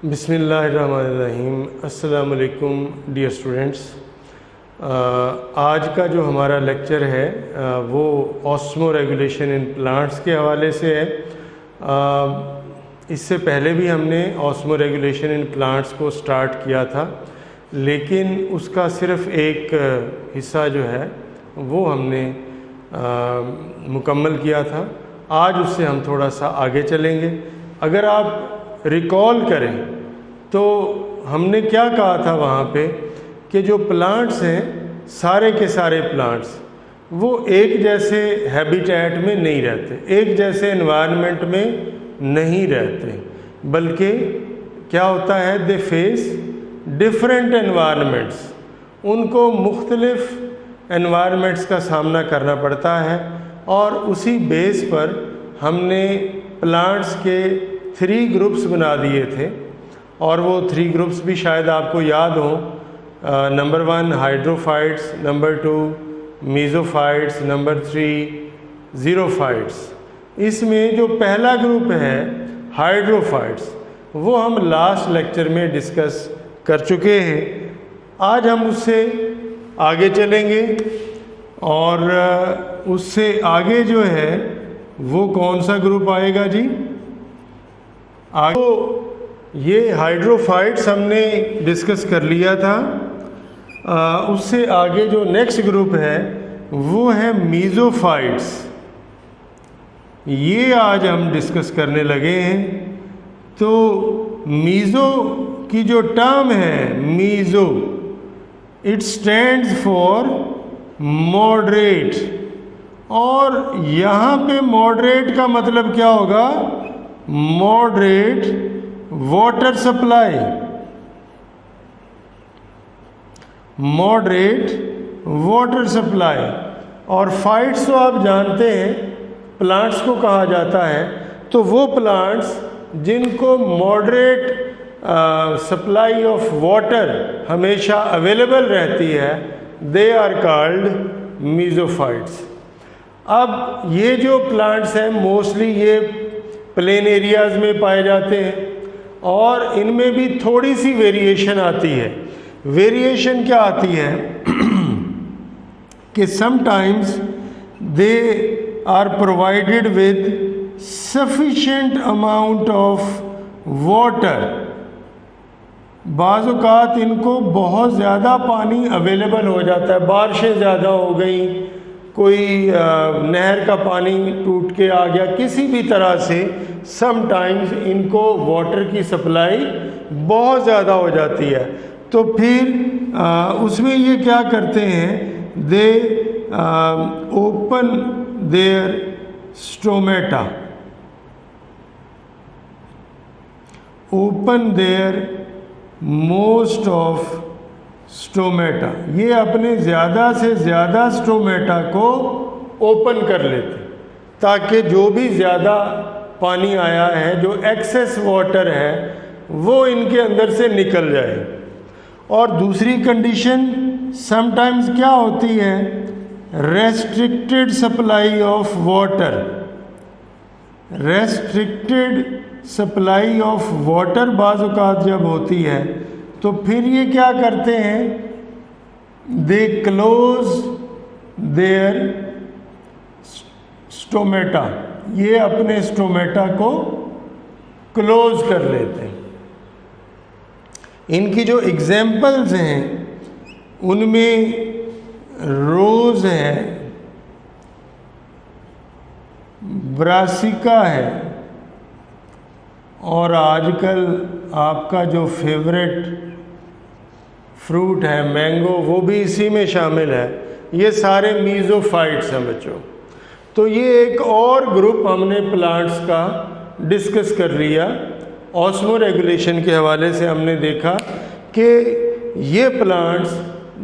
बिस्मिल्लाहिर्रहमानिर्रहीम। अस्सलाम वालेकुम डियर स्टूडेंट्स। आज का जो हमारा लेक्चर है वो ऑस्मो रेगुलेशन इन प्लांट्स के हवाले से है। इससे पहले भी हमने ऑस्मो रेगुलेशन इन प्लांट्स को स्टार्ट किया था, लेकिन उसका सिर्फ एक हिस्सा जो है वो हमने मुकम्मल किया था। आज उससे हम थोड़ा सा आगे चलेंगे। अगर आप रिकॉल करें तो हमने क्या कहा था वहाँ पे कि जो प्लांट्स हैं, सारे के सारे प्लांट्स वो एक जैसे हैबिटेट में नहीं रहते, एक जैसे एनवायरनमेंट में नहीं रहते, बल्कि क्या होता है, दे फेस डिफरेंट एनवायरनमेंट्स। उनको मुख्तलिफ एनवायरनमेंट्स का सामना करना पड़ता है और उसी बेस पर हमने प्लांट्स के 3 ग्रुप्स बना दिए थे और वो 3 ग्रुप्स भी शायद आपको याद हों। Number 1 hydrophytes, number 2 mesophytes, number 3 xerophytes. इसमें जो पहला ग्रुप है हाइड्रोफाइट्स, वो हम लास्ट लेक्चर में डिस्कस कर चुके हैं। आज हम उससे आगे चलेंगे और उससे आगे जो है वो कौन सा ग्रुप आएगा जी? तो ये हाइड्रोफाइट्स हमने डिस्कस कर लिया था। उससे आगे जो नेक्स्ट ग्रुप है वो है मीज़ोफाइट्स। ये आज हम डिस्कस करने लगे हैं। तो मीज़ो की जो टर्म है meso, it stands for moderate, और यहाँ पे मॉडरेट का मतलब क्या होगा? Moderate water supply, moderate water supply. और फाइट्स तो आप जानते हैं प्लांट्स को कहा जाता है। तो वो प्लांट्स जिनको मॉडरेट सप्लाई ऑफ वाटर हमेशा अवेलेबल रहती है, दे आर कॉल्ड मीज़ोफाइट्स। अब ये जो प्लांट्स हैं मोस्टली ये प्लेन एरियाज़ में पाए जाते हैं और इनमें भी थोड़ी सी वेरिएशन आती है। वेरिएशन क्या आती है कि sometimes they are provided with sufficient amount of water. बाज़ औक़ात इनको बहुत ज़्यादा पानी अवेलेबल हो जाता है, बारिशें ज़्यादा हो गई, कोई नहर का पानी टूट के आ गया, किसी भी तरह से समटाइम्स इनको वाटर की सप्लाई बहुत ज़्यादा हो जाती है। तो फिर उसमें ये क्या करते हैं, दे open there stomata, open there most of stomata. ये अपने ज़्यादा से ज़्यादा स्टोमेटा को ओपन कर लेते ताकि जो भी ज़्यादा पानी आया है, जो एक्सेस वाटर है, वो इनके अंदर से निकल जाए। और दूसरी कंडीशन समटाइम्स क्या होती है, restricted supply of water. Restricted supply of water बाज़ औक़ात जब होती है तो फिर ये क्या करते हैं, दे क्लोज देयर स्टोमेटा, ये अपने स्टोमेटा को क्लोज कर लेते हैं। इनकी जो एग्जाम्पल्स हैं उनमें रोज़ है, ब्रासिका है, और आजकल आपका जो फेवरेट फ्रूट है मैंगो, वो भी इसी में शामिल है। ये सारे मीज़ोफाइट्स हैं बच्चों। तो ये एक और ग्रुप हमने प्लांट्स का डिस्कस कर लिया। ऑस्मो रेगुलेशन के हवाले से हमने देखा कि ये प्लांट्स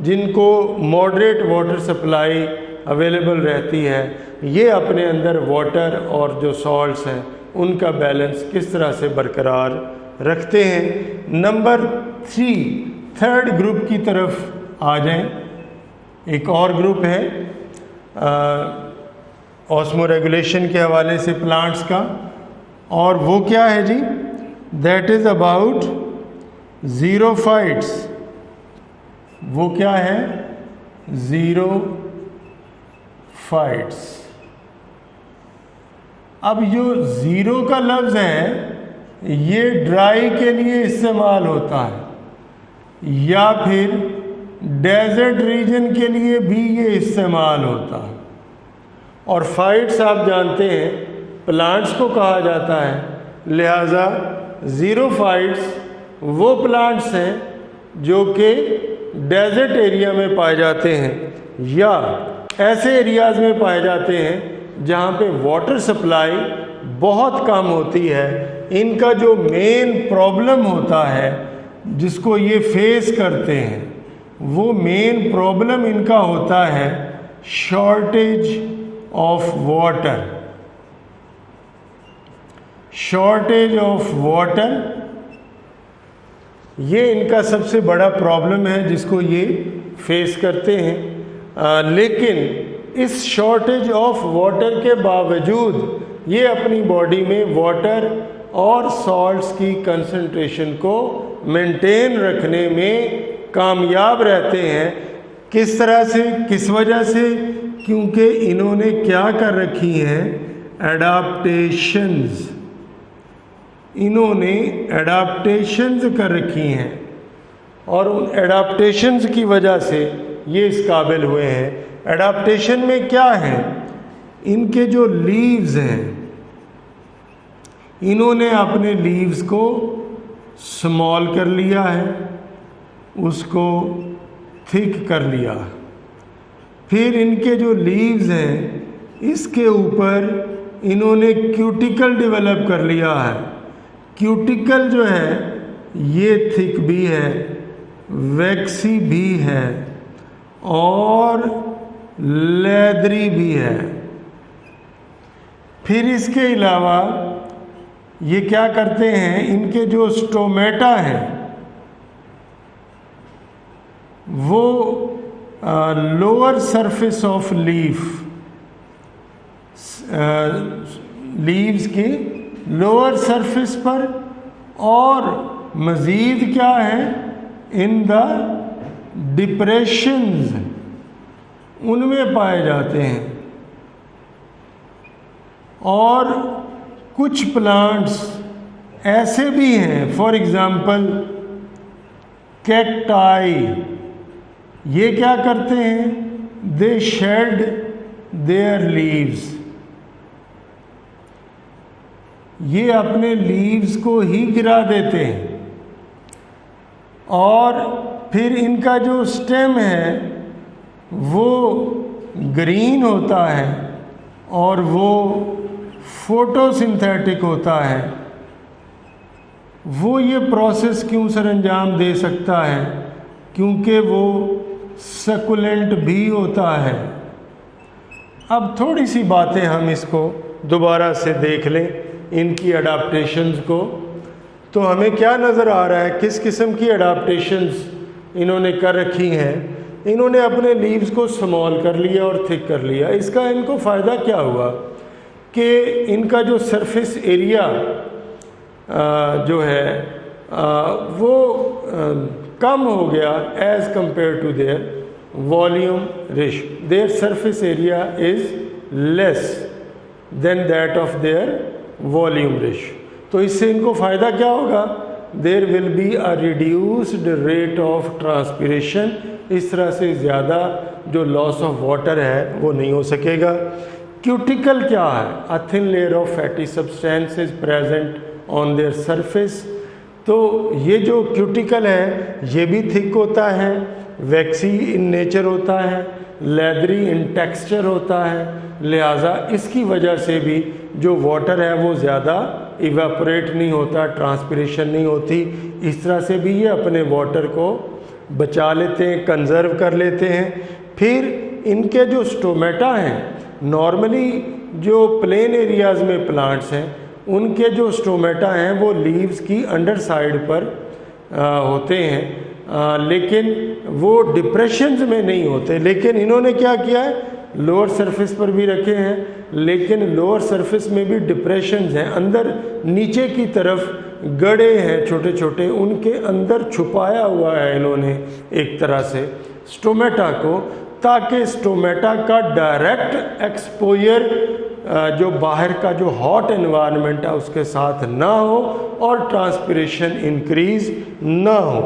जिनको मॉडरेट वाटर सप्लाई अवेलेबल रहती है, ये अपने अंदर वाटर और जो सॉल्ट्स हैं उनका बैलेंस किस तरह से बरकरार रखते हैं। नंबर 3 थर्ड ग्रुप की तरफ आ जाएं। एक और ग्रुप है ऑस्मो रेगुलेशन के हवाले से प्लांट्स का, और वो क्या है जी? दैट इज़ अबाउट ज़ीरोफाइट्स, वो क्या है? ज़ीरोफाइट्स। अब जो ज़ीरो का लफ्ज़ है ये ड्राई के लिए इस्तेमाल होता है या फिर डेजर्ट रीजन के लिए भी ये इस्तेमाल होता है। और फाइट्स आप जानते हैं प्लांट्स को कहा जाता है, लिहाजा ज़ीरोफाइट्स वो प्लांट्स हैं जो कि डेजर्ट एरिया में पाए जाते हैं या ऐसे एरियाज़ में पाए जाते हैं जहाँ पे वाटर सप्लाई बहुत कम होती है। इनका जो मेन प्रॉब्लम होता है जिसको ये फेस करते हैं, वो मेन प्रॉब्लम इनका होता है shortage of water. Shortage of water ये इनका सबसे बड़ा प्रॉब्लम है जिसको ये फेस करते हैं। लेकिन इस शॉर्टेज ऑफ वाटर के बावजूद ये अपनी बॉडी में वाटर और सॉल्ट्स की कंसंट्रेशन को मेंटेन रखने में कामयाब रहते हैं। किस तरह से, किस वजह से? क्योंकि इन्होंने क्या कर रखी हैं? एडाप्टेशंस। इन्होंने एडाप्टेशंस कर रखी हैं और उन एडाप्टेशंस की वजह से ये इस काबिल हुए हैं। एडाप्टेशन में क्या है? इनके जो लीव्स हैं, इन्होंने अपने लीव्स को स्मॉल कर लिया है, उसको थिक कर लिया। फिर इनके जो लीव्स हैं इसके ऊपर इन्होंने क्यूटिकल डेवलप कर लिया है। क्यूटिकल जो है ये थिक भी है, वैक्सी भी है और लेदरी भी है। फिर इसके अलावा ये क्या करते हैं? इनके जो स्टोमेटा हैं वो लोअर सरफेस ऑफ लीव्स की लोअर सरफेस पर और मज़ीद क्या है, इन द डिप्रेशंस उनमें पाए जाते हैं। और कुछ प्लांट्स ऐसे भी हैं, फॉर एग्ज़ाम्पल कैक्टाई, ये क्या करते हैं? दे शेड देयर लीव्स, ये अपने लीव्स को ही गिरा देते हैं और फिर इनका जो स्टेम है वो ग्रीन होता है और वो फोटोसिंथेटिक होता है। वो ये प्रोसेस क्यों सर अंजाम दे सकता है? क्योंकि वो सकुलेंट भी होता है। अब थोड़ी सी बातें हम इसको दोबारा से देख लें, इनकी अडाप्टेशंस को। तो हमें क्या नज़र आ रहा है, किस किस्म की अडाप्टेशंस इन्होंने कर रखी हैं? इन्होंने अपने लीव्स को स्मॉल कर लिया और थिक कर लिया। इसका इनको फ़ायदा क्या हुआ कि इनका जो सरफेस एरिया जो है वो कम हो गया as compare to their volume ratio. Their surface area is less than that of their volume ratio. तो इससे इनको फ़ायदा क्या होगा? There will be a reduced rate of transpiration. इस तरह से ज़्यादा जो लॉस ऑफ वाटर है वो नहीं हो सकेगा। क्यूटिकल क्या है? A thin layer of fatty substance is present on their surface. तो ये जो क्यूटिकल है ये भी थिक होता है, वैक्सी इन नेचर होता है, लेदरी इन टेक्सचर होता है। लिहाजा इसकी वजह से भी जो वाटर है वो ज़्यादा इवेपोरेट नहीं होता, ट्रांसपिरेशन नहीं होती। इस तरह से भी ये अपने वाटर को बचा लेते हैं, कंजर्व कर लेते हैं। फिर इनके जो स्टोमेटा हैं, नॉर्मली जो प्लेन एरियाज़ में प्लांट्स हैं उनके जो स्टोमेटा हैं वो लीव्स की अंडर साइड पर होते हैं, लेकिन वो डिप्रेशंस में नहीं होते। लेकिन इन्होंने क्या किया है, लोअर सरफेस पर भी रखे हैं, लेकिन लोअर सरफेस में भी डिप्रेशंस हैं। अंदर नीचे की तरफ गड़े हैं छोटे छोटे, उनके अंदर छुपाया हुआ है इन्होंने एक तरह से स्टोमेटा को, ताकि स्टोमेटा का डायरेक्ट एक्सपोजर जो बाहर का जो हॉट एनवायरनमेंट है उसके साथ ना हो और ट्रांसपिरेशन इंक्रीज ना हो।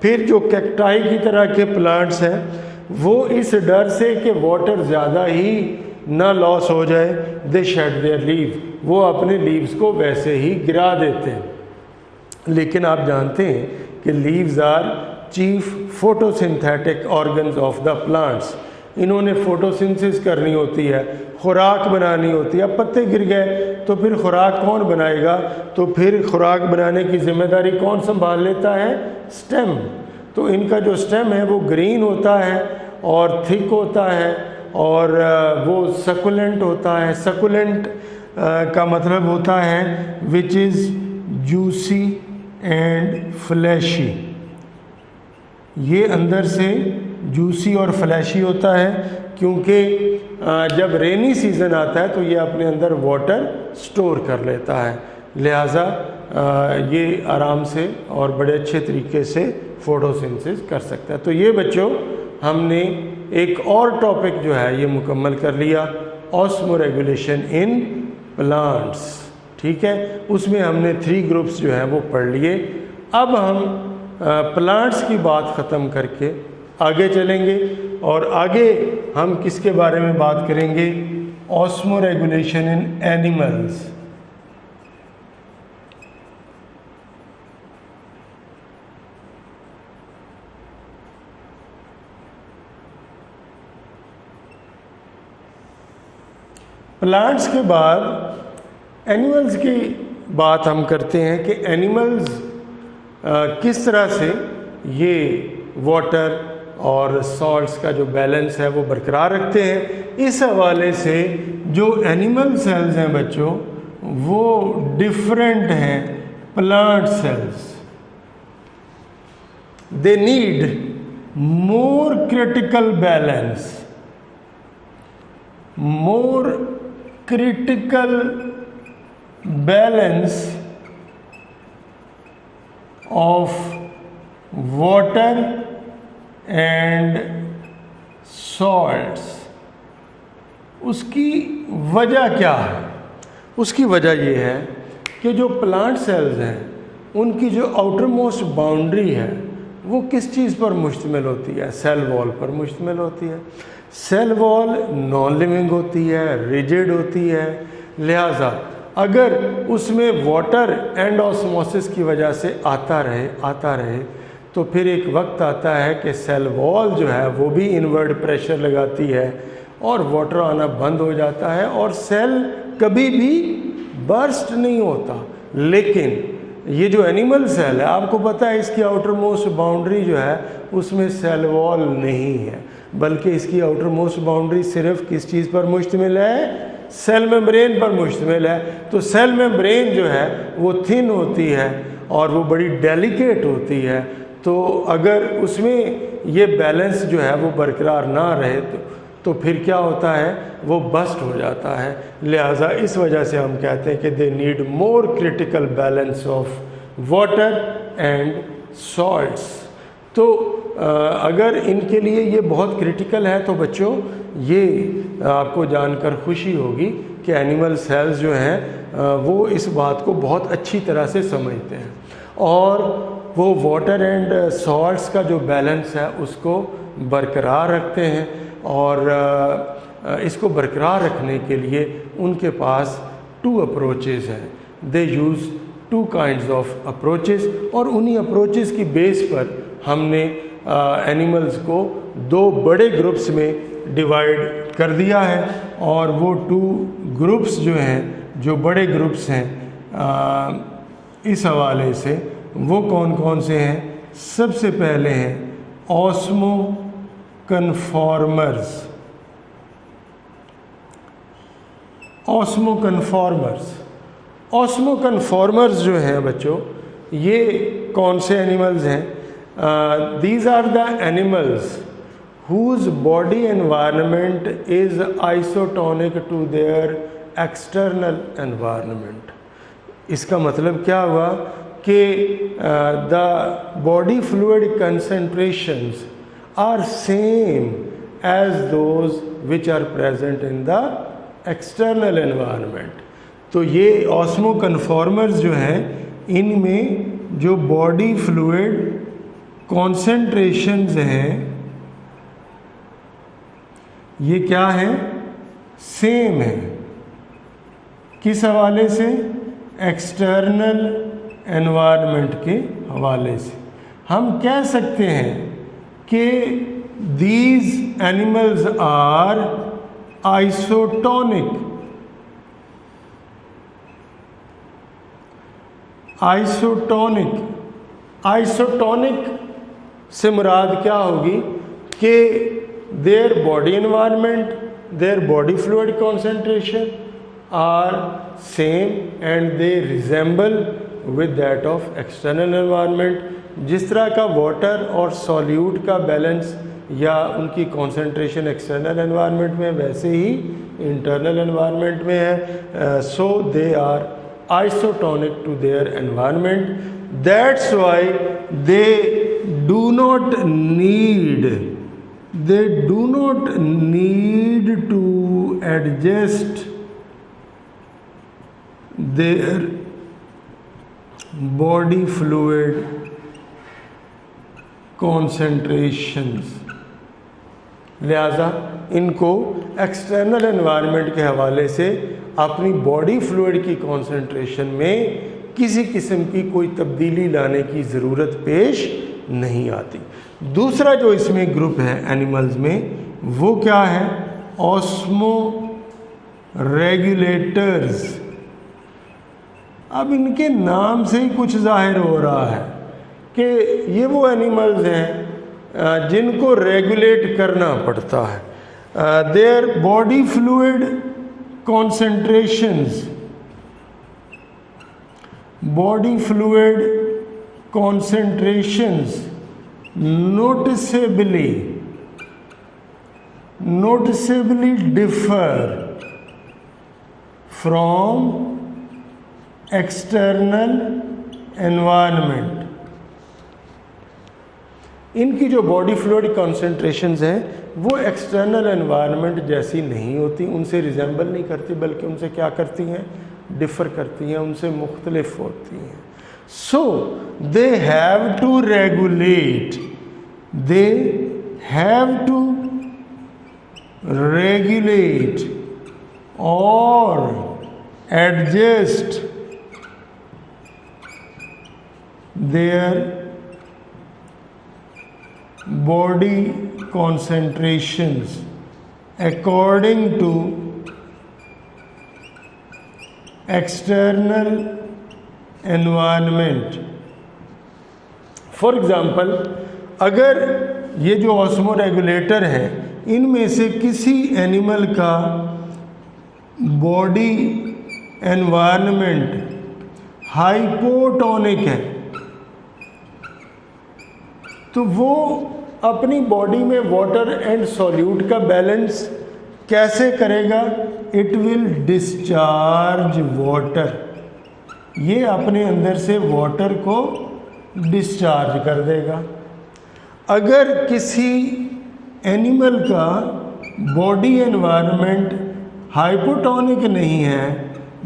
फिर जो कैक्टाई की तरह के प्लांट्स हैं वो इस डर से कि वाटर ज़्यादा ही ना लॉस हो जाए, दे शेड देयर लीव, वो अपने लीव्स को वैसे ही गिरा देते हैं। लेकिन आप जानते हैं कि leaves are chief photosynthetic organs of the plants. इन्होंने फोटोसिंथेसिस करनी होती है, खुराक बनानी होती है। अब पत्ते गिर गए तो फिर खुराक कौन बनाएगा? तो फिर खुराक बनाने की जिम्मेदारी कौन संभाल लेता है? स्टेम। तो इनका जो स्टेम है वो ग्रीन होता है और थिक होता है और वो सकुलेंट होता है। सकुलेंट का मतलब होता है which is juicy and fleshy. ये अंदर से जूसी और फ्लैशी होता है क्योंकि जब रेनी सीज़न आता है तो ये अपने अंदर वाटर स्टोर कर लेता है, लिहाजा ये आराम से और बड़े अच्छे तरीके से फोटोसिंथेसिस कर सकता है। तो ये बच्चों हमने एक और टॉपिक जो है ये मुकम्मल कर लिया, ऑस्मोरेगुलेशन इन प्लांट्स। ठीक है, उसमें हमने 3 ग्रुप्स जो हैं वो पढ़ लिए। अब हम प्लांट्स की बात ख़त्म करके आगे चलेंगे और आगे हम किसके बारे में बात करेंगे? ऑस्मोरेगुलेशन इन एनिमल्स। प्लांट्स के बाद एनिमल्स की बात हम करते हैं कि एनिमल्स किस तरह से ये वाटर और सॉल्ट्स का जो बैलेंस है वो बरकरार रखते हैं। इस हवाले से जो एनिमल सेल्स हैं बच्चों वो डिफरेंट हैं plant cells. They need more critical balance, more critical balance of water and salts. उसकी वजह क्या है? उसकी वजह ये है कि जो प्लांट सेल्स हैं उनकी जो आउटर मोस्ट बाउंड्री है वो किस चीज़ पर मुश्तमिल होती है? सेल वॉल पर मुश्तमिल होती है। सेल वॉल नॉन लिविंग होती है, रिजिड होती है, लिहाजा अगर उसमें वाटर एंड ऑस्मोसिस की वजह से आता रहे तो फिर एक वक्त आता है कि सेल वॉल जो है वो भी इनवर्ड प्रेशर लगाती है और वाटर आना बंद हो जाता है और सेल कभी भी बर्स्ट नहीं होता। लेकिन ये जो एनिमल सेल है, आपको पता है इसकी आउटर मोस्ट बाउंड्री जो है उसमें सेल वॉल नहीं है, बल्कि इसकी आउटर मोस्ट बाउंड्री सिर्फ किस चीज़ पर मुश्तमिल है? सेल मेम्ब्रेन पर मुश्तमिल है। तो सेल मेम्ब्रेन जो है वो थिन होती है और वो बड़ी डेलिकेट होती है। तो अगर उसमें ये बैलेंस जो है वो बरकरार ना रहे तो फिर क्या होता है? वो बस्ट हो जाता है। लिहाजा इस वजह से हम कहते हैं कि they need more critical balance of water and salts. तो अगर इनके लिए ये बहुत क्रिटिकल है तो बच्चों ये आपको जानकर खुशी होगी कि एनिमल सेल्स जो हैं वो इस बात को बहुत अच्छी तरह से समझते हैं और वो वाटर एंड सॉल्ट्स का जो बैलेंस है उसको बरकरार रखते हैं। और इसको बरकरार रखने के लिए उनके पास 2 अप्रोचेज़ हैं। दे यूज़ 2 काइंड्स ऑफ अप्रोचेज़ और उन्हीं अप्रोचेज़ की बेस पर हमने एनिमल्स को 2 बड़े ग्रुप्स में डिवाइड कर दिया है। और वो 2 ग्रुप्स जो हैं, जो बड़े ग्रुप्स हैं इस हवाले से वो कौन कौन से हैं? सबसे पहले हैं ऑस्मो कन्फॉर्मर्स। ऑस्मो कन्फॉर्मर्स जो हैं बच्चों ये कौन से एनिमल्स हैं? These are the animals whose body environment is isotonic to their external environment. इसका मतलब क्या हुआ कि the body fluid concentrations are same as those which are present in the external environment. तो ये ऑस्मो कन्फॉर्मर्स जो हैं, इनमें जो बॉडी फ्लूइड कॉन्सेंट्रेशंस हैं ये क्या है, सेम है। किस हवाले से, एक्सटर्नल एनवायरनमेंट के हवाले से। हम कह सकते हैं कि these animals are isotonic. Isotonic से मुराद क्या होगी कि their body environment, their body fluid concentration are same and they resemble with that of external environment. जिस तरह का वाटर और सॉल्यूट का बैलेंस या उनकी कॉन्सेंट्रेशन एक्सटर्नल एनवायरनमेंट में, वैसे ही इंटरनल एनवायरनमेंट में है। So they are isotonic to their environment. That's why they do not need to adjust their body fluid concentrations. लिहाजा इनको एक्सटर्नल एनवायरनमेंट के हवाले से अपनी बॉडी फ्लूइड की कॉन्सेंट्रेशन में किसी किस्म की कोई तब्दीली लाने की ज़रूरत पेश नहीं आती। दूसरा जो इसमें ग्रुप है एनिमल्स में, वो क्या है, ऑस्मो रेगुलेटर्स। अब इनके नाम से ही कुछ जाहिर हो रहा है कि ये वो एनिमल्स हैं जिनको रेगुलेट करना पड़ता है। There body fluid concentrations, body fluid concentrations noticeably differ from external environment। इनकी जो बॉडी फ्लूइड कॉन्सेंट्रेशंस हैं वो एक्सटर्नल एनवायरनमेंट जैसी नहीं होती, उनसे रिजेंबल नहीं करती, बल्कि उनसे क्या करती हैं, डिफ़र करती हैं, उनसे मुख्तलिफ होती हैं। सो दे हैव टू रेगुलेट, और adjust there body concentrations according to external environment। For example, अगर ये जो ऑस्मो रेगुलेटर हैं, इनमें से किसी एनिमल का बॉडी एनवायरनमेंट हाइपोटोनिक है, तो वो अपनी बॉडी में वाटर एंड सॉल्यूट का बैलेंस कैसे करेगा, इट विल डिस्चार्ज वाटर, ये अपने अंदर से वाटर को डिस्चार्ज कर देगा। अगर किसी एनिमल का बॉडी एनवायरनमेंट हाइपोटोनिक नहीं है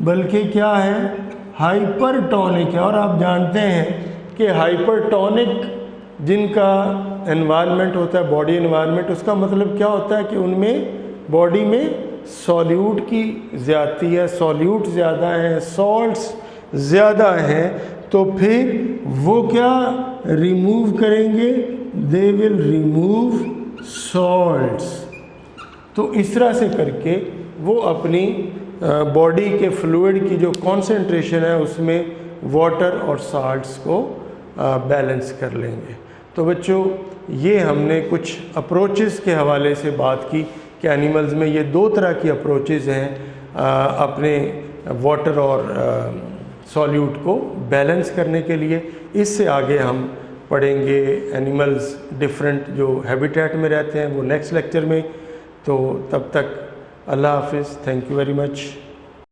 बल्कि क्या है, हाइपरटोनिक है, और आप जानते हैं कि हाइपरटोनिक जिनका एनवायरनमेंट होता है, बॉडी एनवायरनमेंट, उसका मतलब क्या होता है कि उनमें बॉडी में सॉल्यूट की ज़्यादती है, सॉल्यूट ज़्यादा है, सॉल्ट्स ज़्यादा हैं, तो फिर वो क्या रिमूव करेंगे, दे विल रिमूव सॉल्ट्स। तो इस तरह से करके वो अपनी बॉडी के फ्लूइड की जो कॉन्सेंट्रेशन है उसमें वाटर और साल्ट्स को बैलेंस कर लेंगे। तो बच्चों, ये हमने कुछ अप्रोचेस के हवाले से बात की कि एनिमल्स में ये दो तरह की अप्रोचेस हैं अपने वाटर और सॉल्यूट को बैलेंस करने के लिए। इससे आगे हम पढ़ेंगे एनिमल्स डिफरेंट जो हैबिटेट में रहते हैं, वो नेक्स्ट लेक्चर में। तो तब तक अल्लाह हाफिज़, थैंक यू वेरी मच।